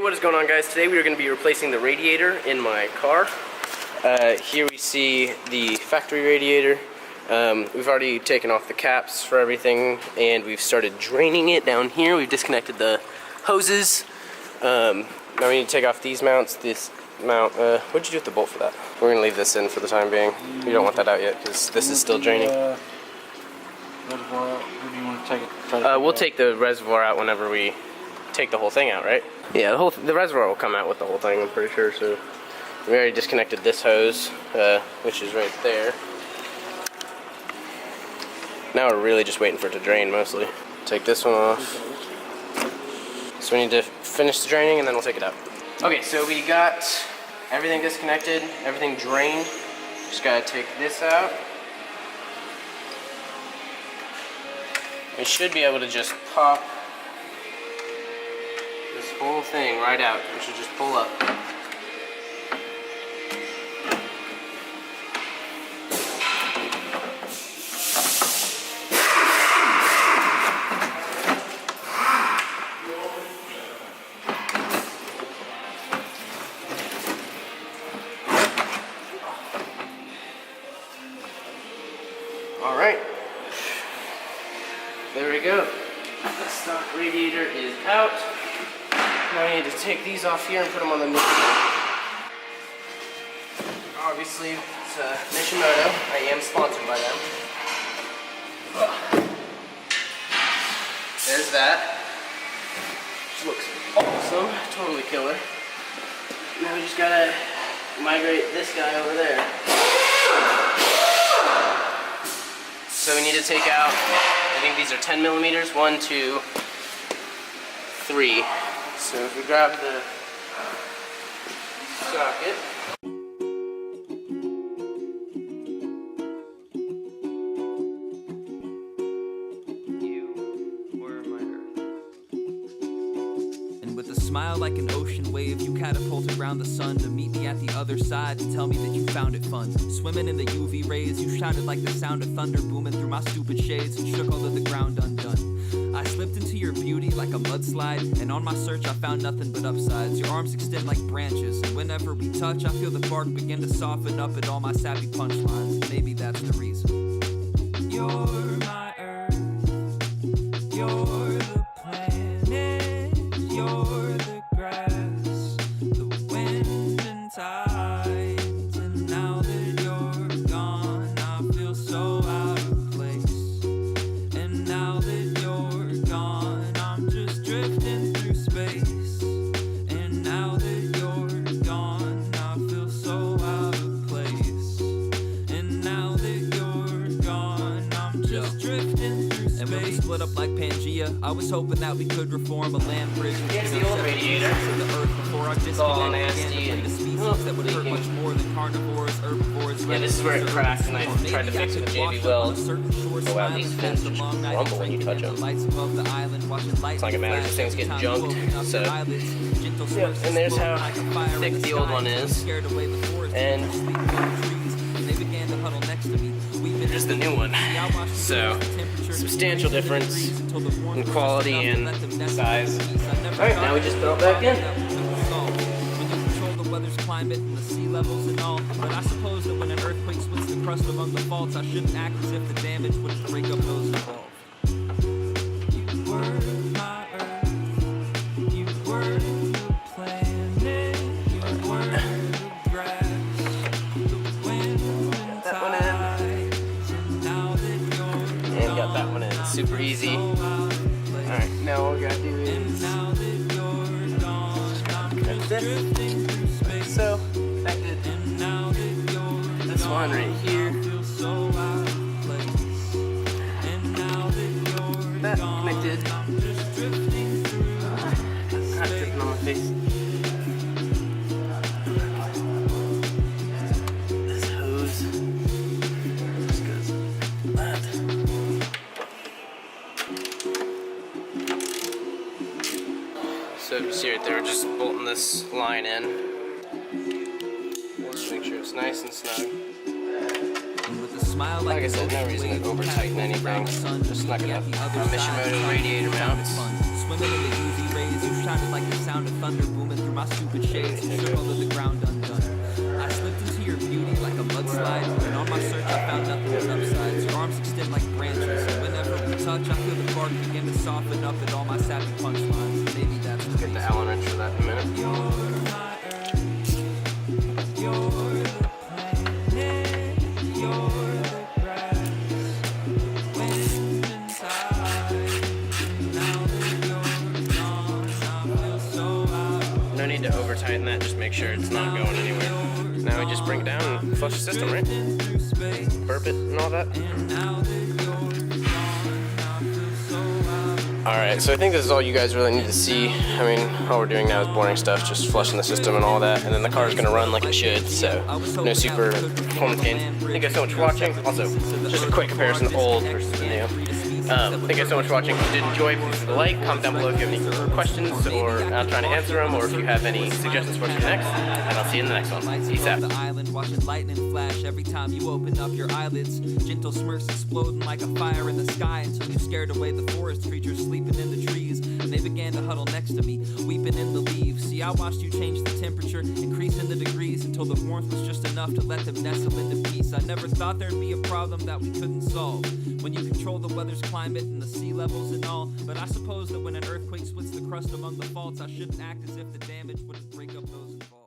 What is going on, guys? Today we are going to be replacing the radiator in my car. Here we see the factory radiator. We've already taken off the caps for everything and we've started draining it down here. We've disconnected the hoses. Now we need to take off these mounts. This mount, what'd you do with the bolt for that? We're going to leave this in for the time being. We don't want that out yet because this is still draining. Reservoir out. Where do you want to take it? We'll take the reservoir out whenever we take the whole thing out, right? Yeah, the reservoir will come out with the whole thing, I'm pretty sure. So we already disconnected this hose, which is right there. Now we're really just waiting for it to drain mostly. Take this one off. So we need to finish the draining and then we'll take it out. Okay, so we got everything disconnected, everything drained. Just gotta take this out. We should be able to just pop this whole thing right out. We should just pull up. All right. There we go. The stock radiator is out. Now I need to take these off here and put them on the new one. Obviously, it's Mishimoto. I am sponsored by them. There's that. Which looks awesome. Totally killer. Now we just gotta migrate this guy over there. So we need to take out, I think these are 10 millimeters, 1, 2, 3. So if we grab the socket. You were my earth. And with a smile like an ocean wave, you catapulted around the sun to meet me at the other side and tell me that you found it fun. Swimming in the UV rays, you shouted like the sound of thunder booming through my stupid shades and shook all of the ground undone. I slipped into your beauty like a mudslide, and on my search I found nothing but upsides. Your arms extend like branches, and whenever we touch I feel the bark begin to soften up at all my sappy punchlines. Maybe that's the reason. You're my earth, you're the planet, you're the grass, the wind and tides, and now that you're gone I feel so out of place, and now that you're gone I'm just drifting through space, and now that you're gone I feel so out of place, and now that you're gone I'm just drifting through space. And when we split up like Pangea, I was hoping that we could reform a land bridge Here's the old radiator. to the earth before our It's all disconnect nasty began to and the species that would hurt much more than carnivores, herbivores. Yeah, this is where it cracked and I tried to fix it with JB Weld. Oh wow, these fins just rumble when you touch them. It's like imagine this thing's getting junked. So, yeah, and there's how thick the old one is. And here's the new one. So, substantial difference in quality and size. Alright, now we just throw it back in. Weather's climate and the sea levels and all, but I suppose that when an earthquake splits the crust among the faults, I shouldn't act as if the damage wouldn't break up those involved. You were my earth, you were the planet, you were the grass, the wind and tides, and now that you're And got that one in super easy. Alright, now all we gotta do is connect this. So, connected this one right here. That connected. Not dripping on my face. This hose just goes like that. So you see right there, we're just bolting this line in. Let's make sure it's nice and snug. And with a Smile Like I an said, no ocean reason wave to over tighten anything. around the sun. Just snug it Meet up. me at the other side, Mishimoto trying to radiator make it mounts. fun. Swimming in the UV rays, you shouted like the sound of thunder booming through my stupid shades and shook all of the ground undone. I slipped into your beauty like a mudslide, and on my search I found nothing but upsides. Your arms extend like branches, and whenever we touch, I feel the bark begin to soften up at all my sappy punchlines. Maybe that's the Get the Allrj for that in a minute. You're my earth, you're the planet, you're the grass, wind and tide. Now that you're gone, I feel so out. No need to over tighten that, just make sure it's not going anywhere. Now we just bring it down and flush the system, right? Burp it and all that. Alright, so I think this is all you guys really need to see. I mean, all we're doing now is boring stuff, just flushing the system and all that, and then the car is going to run like it should, so no super performance gain. Thank you guys so much for watching. Also, just a quick comparison of old versus the new. Thank you guys so much for watching. If you did enjoy, please leave a like, comment down below if you have any questions, or I'll try to answer them, or if you have any suggestions for what to do next, and I'll see you in the next one. Peace out. The island, watching lightning flash every time you open up your eyelids. Gentle smirks exploding like a fire in the sky until you scared away the forest creatures sleeping in the trees. And they began to huddle next to me, weeping in the leaves. See, I watched you change the temperature, increasing the degrees until the warmth was just enough to let them nestle into peace. I never thought there'd be a problem that we couldn't solve when you control the weather's climate and the sea levels and all. But I suppose that when an earthquake splits the crust among the faults, I shouldn't act as if the damage wouldn't break up those involved.